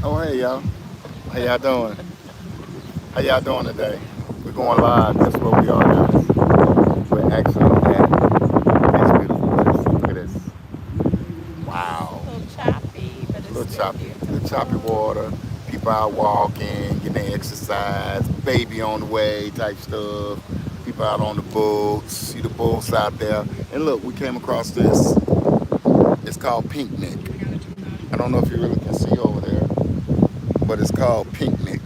Oh, hey, y'all. How y'all doing? How y'all doing today? We're going live. That's what we are, guys. We're actually at this beautiful place. Look at this. Wow. A little choppy, but A it's little still choppy. A little choppy beautiful. water. People out walking, getting their exercise. Baby on the way type stuff. People out on the boats. See the boats out there. And look, we came across this. It's called Pink Nick. I don't know if you really can see over there, but it's called Pink Nick.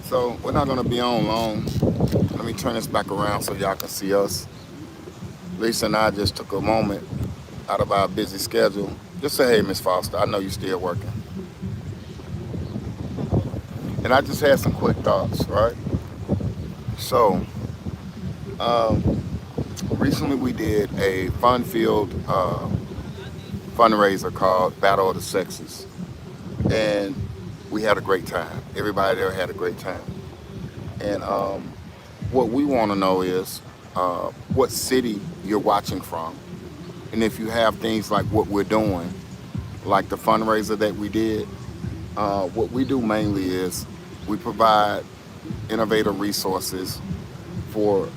So we're not gonna be on long. Let me turn this back around so y'all can see us. Lisa and I just took a moment out of our busy schedule. Just say, hey, Miss Foster, I know you're still working. And I just had some quick thoughts, right? So, um, recently we did a fun-filled fundraiser called Battle of the Sexes. And we had a great time. Everybody there had a great time. And what we want to know is what city you're watching from. And if you have things like what we're doing, like the fundraiser that we did, what we do mainly is we provide innovative resources for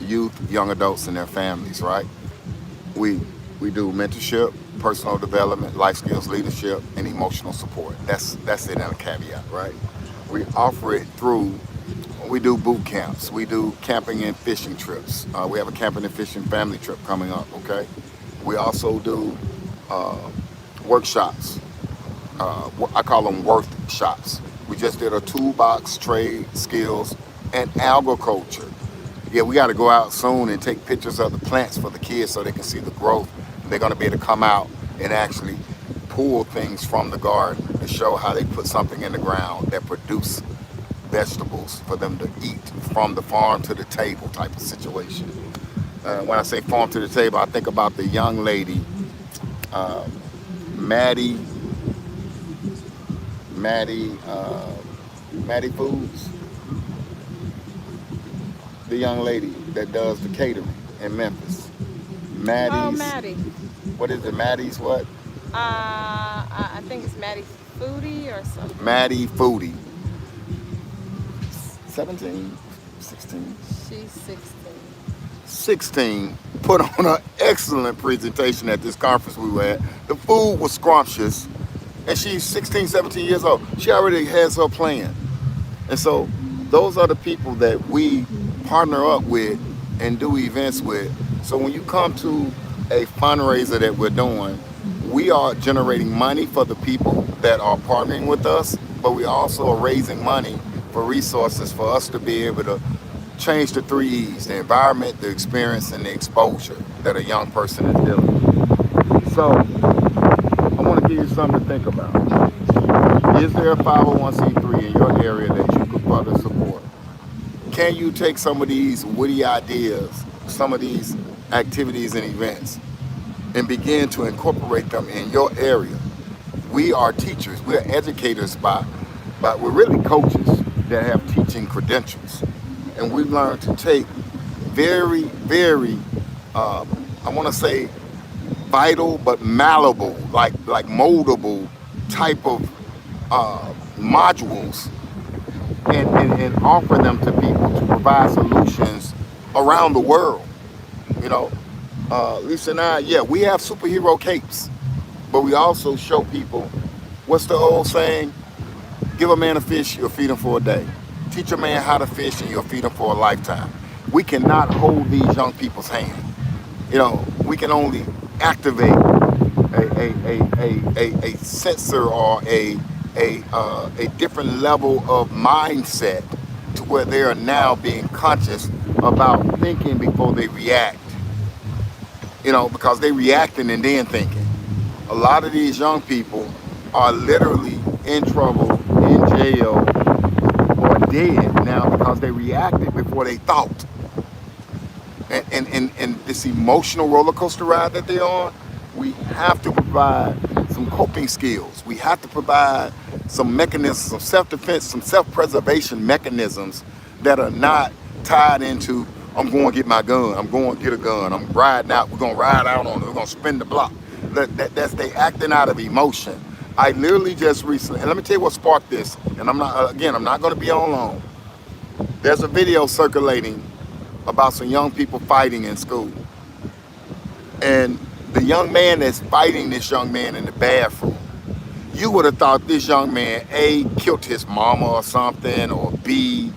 youth, young adults, and their families. Right? We we do mentorship, personal development, life skills, leadership, and emotional support. That's it in a caveat. Right? We offer it through. We do boot camps. We do camping and fishing trips. We have a camping and fishing family trip coming up. Okay. We also do uh, workshops. I call them WORTHshops. We just did a toolbox, trade, skills, and agriculture. Yeah, we got to go out soon and take pictures of the plants for the kids so they can see the growth. They're going to be able to come out and actually pull things from the garden to show how they put something in the ground that produce vegetables for them to eat from the farm to the table type of situation. When I say farm to the table, I think about the young lady, uh, Maddie, Maddie, Maddie Foods, the young lady that does the catering in Memphis. Oh, Maddie's, Maddie. what is it? Maddie's what? I think it's Maddie Foodie or something. Maddie Foodie. 17, 16, She's 16. 16 put on an excellent presentation at this conference we were at. The food was scrumptious, and she's 16, 17 years old. She already has her plan. And so those are the people that we partner up with and do events with. So when you come to a fundraiser that we're doing, we are generating money for the people that are partnering with us, but we also are raising money for resources for us to be able to change the three E's: the environment, the experience, and the exposure that a young person is dealing with. So I want to give you something to think about. Is there a 501c3 in your area that you could further support? Can you take some of these witty ideas, some of these activities and events, and begin to incorporate them in your area? We are teachers, we're educators but we're really coaches that have teaching credentials. And we've learned to take very, very, I want to say vital but malleable, like moldable type of modules and offer them to people to provide solutions around the world. You know, Lisa and I, yeah, we have superhero capes, but we also show people what's the old saying? Give a man a fish, you'll feed him for a day. Teach a man how to fish, and you'll feed him for a lifetime. We cannot hold these young people's hand. You know, we can only activate a sensor or a different level of mindset to where they are now being conscious about thinking before they react. You know, because they reacting and then thinking. A lot of these young people are literally in trouble, in jail, or dead now because they reacted before they thought. And this emotional roller coaster ride that they're on, we have to provide some coping skills. We have to provide some mechanisms, some self-defense, some self-preservation mechanisms that are not tied into, I'm going to get my gun, I'm going to get a gun, I'm riding out, we're going to ride out on it, we're going to spin the block. That's they acting out of emotion. I literally just recently, and let me tell you what sparked this. And I'm not going to be on long. There's a video circulating about some young people fighting in school, and the young man that's fighting this young man in the bathroom, you would have thought this young man A, killed his mama or something, or B,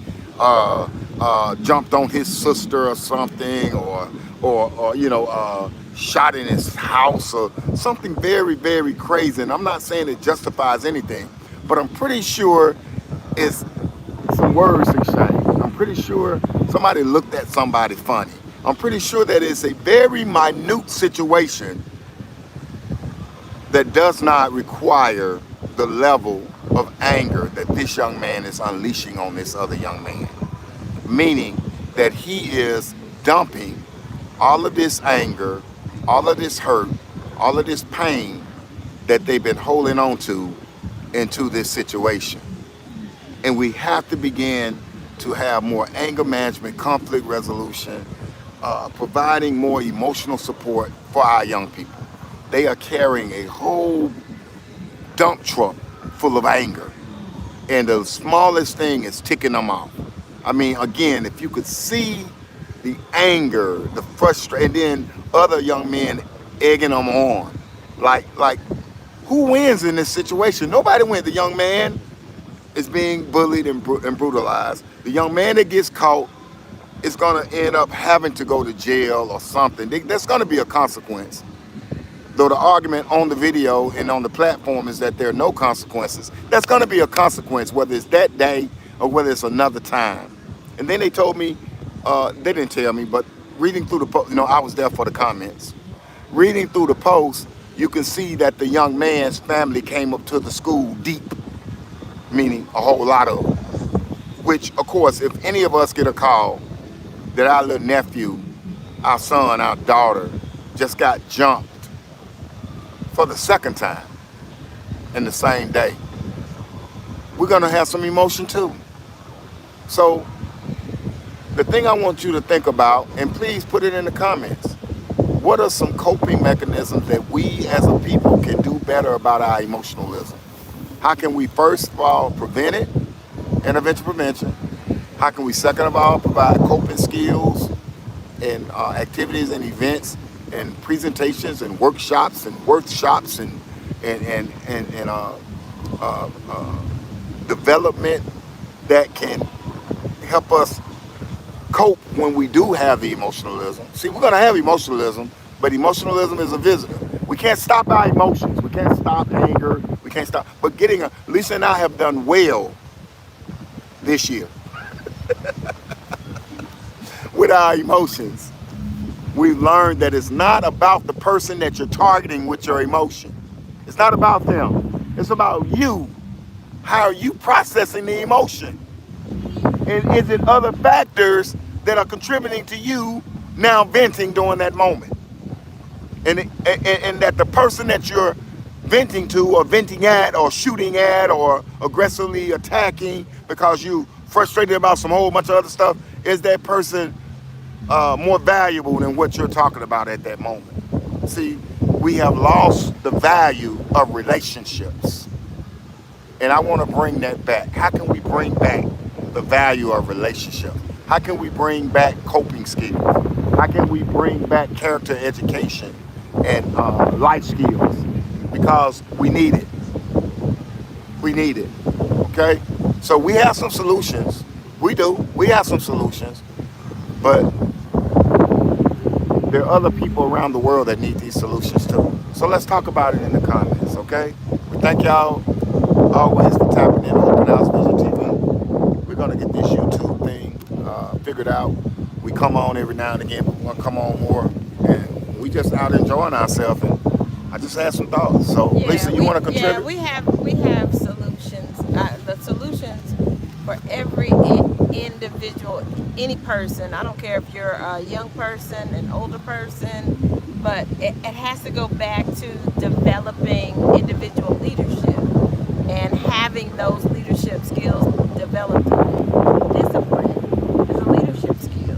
jumped on his sister or something, or shot in his house or something very, very crazy. And I'm not saying it justifies anything, but I'm pretty sure it's some words exchanged. I'm pretty sure somebody looked at somebody funny. I'm pretty sure that it's a very minute situation that does not require the level of anger that this young man is unleashing on this other young man. Meaning that he is dumping all of this anger, all of this hurt, all of this pain that they've been holding on to into this situation. And we have to begin to have more anger management, conflict resolution, providing more emotional support for our young people. They are carrying a whole dump truck full of anger, and the smallest thing is ticking them off. I mean, again, if you could see the anger, the frustration, and then other young men egging them on, like who wins in this situation? Nobody wins. The young man is being bullied and brutalized. The young man that gets caught is going to end up having to go to jail or something. There's going to be a consequence. Though the argument on the video and on the platform is that there are no consequences, that's going to be a consequence, whether it's that day or whether it's another time. And then they told me, they didn't tell me, but reading through the post, I was there for the comments. Reading through the post, you can see that the young man's family came up to the school deep, meaning a whole lot of them. Which, of course, if any of us get a call that our little nephew, our son, our daughter just got jumped for the second time in the same day, we're going to have some emotion too. So the thing I want you to think about, and please put it in the comments, what are some coping mechanisms that we as a people can do better about our emotionalism? How can we first of all prevent it, intervention prevention? How can we second of all provide coping skills and activities and events and presentations and workshops and WORTHshops and development that can help us cope when we do have the emotionalism. See, we're going to have emotionalism, but emotionalism is a visitor. We can't stop our emotions. We can't stop anger. We can't stop. But Lisa and I have done well this year with our emotions. We've learned that it's not about the person that you're targeting with your emotion. It's not about them. It's about you. How are you processing the emotion? And is it other factors that are contributing to you now venting during that moment? And that the person that you're venting to or venting at or shooting at or aggressively attacking because you frustrated about some whole bunch of other stuff, is that person more valuable than what you're talking about at that moment? See, we have lost the value of relationships. And I want to bring that back. How can we bring back the value of relationships? How can we bring back coping skills? How can we bring back character education and life skills? Because we need it. We need it. Okay? So we have some solutions. We do. We have some solutions. But there are other people around the world that need these solutions too. So let's talk about it in the comments, okay? We thank y'all always for tapping in Open House Vision TV. We're gonna get this YouTube thing figured out. We come on every now and again, but we wanna come on more. And we just out enjoying ourselves. And I just had some thoughts. So Yeah, Lisa, you wanna contribute? Yeah, we have solutions. The solutions for every individual, any person. I don't care if you're a young person, an older person, but it has to go back to developing individual leadership and having those leadership skills developed. Discipline is a leadership skill.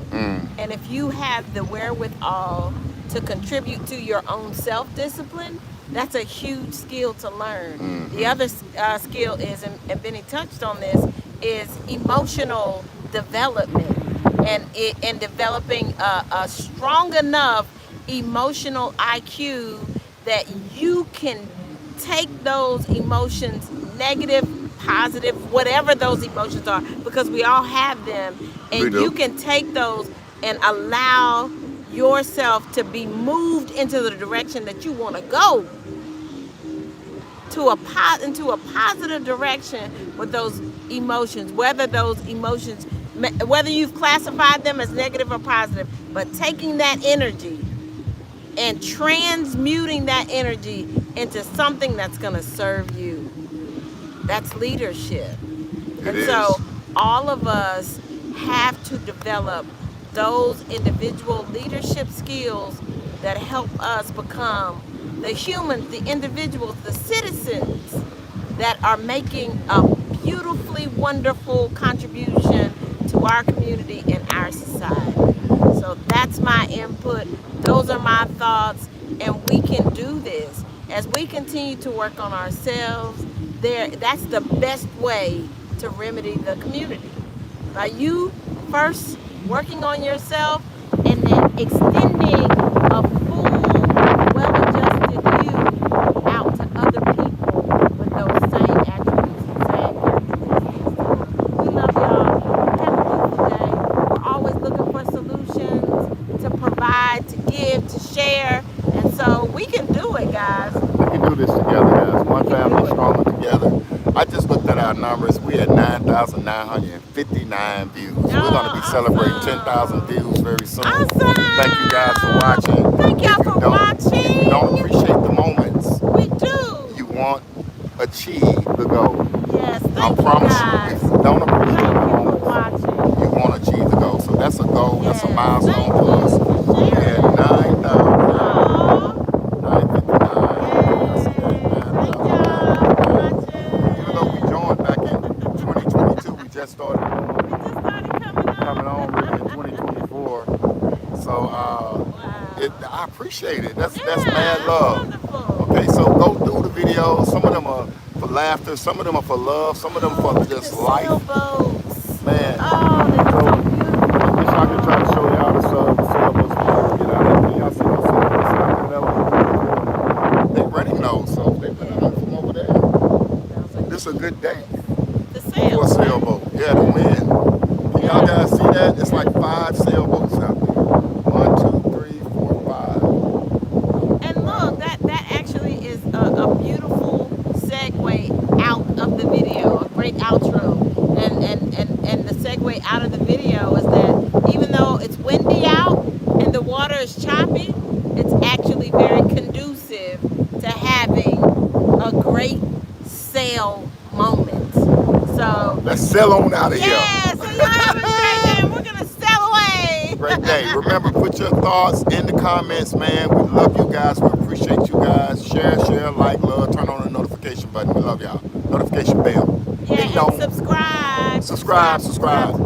And if you have the wherewithal to contribute to your own self-discipline, that's a huge skill to learn. The other skill is, and Benny touched on this, is emotional development, and developing a strong enough emotional IQ that you can take those emotions, negative, positive, whatever those emotions are, because we all have them, and you can take those and allow yourself to be moved into the direction that you want to go, into a positive direction with those emotions, whether you've classified them as negative or positive, but taking that energy and transmuting that energy into something that's going to serve you. That's leadership. So all of us have to develop those individual leadership skills that help us become the humans, the individuals, the citizens that are making a beautifully wonderful contribution to our community and our society. So that's my input. Those are my thoughts, and we can do this as we continue to work on ourselves. That's the best way to remedy the community, by you first working on yourself and then extending a full, well-adjusted you out to other people with those same attributes and same characteristics. We love y'all. Have a beautiful day. We're always looking for solutions to provide, to give, to share, and so we can do it, guys. We can do this together, guys. One family stronger together. I just looked at our numbers. We had 9,959 views. We're going to be celebrating 10,000 views very soon. Awesome. Thank you guys for watching. Thank y'all for watching. If you don't appreciate the moments, We do. you won't achieve the goal. Yes, I promise you, if you don't appreciate the for moments, watching. you won't achieve the goal. So that's a goal. That's a Yes. milestone Thank for us. you for We had sharing. 9,959. Even though we joined back in 2022, we just started coming on really in 2024. So I appreciate it. That's mad love. Wonderful. Okay, so go through the videos. Some of them are for laughter, some of them are for love, some of them for just life. Sailboats. Man. Oh, they're so beautiful. I wish I could try to show y'all the sailboats before I get out of here. Y'all see those sailboats? They're running those, so they're running from over there. This is a good day The for sail. a sailboat. Yeah, the wind. Can y'all guys see that? It's like 5 sailboats out there. 1, 2, 3, 4, 5. And look, that actually is a beautiful segue out of the video, a great outro. And the segue out of the video is that even though it's windy out and the water is choppy, it's actually very conducive to having a great sail moment. So Let's sail on out of here. yeah, so y'all have a great day. We're gonna sail away. Great day. Remember, put your thoughts in the comments, man. We love you guys. We appreciate you guys. Share, like, love. Turn on the notification button. We love y'all. Notification bell. Yeah, Ding dong. and subscribe. Subscribe. Subscribe.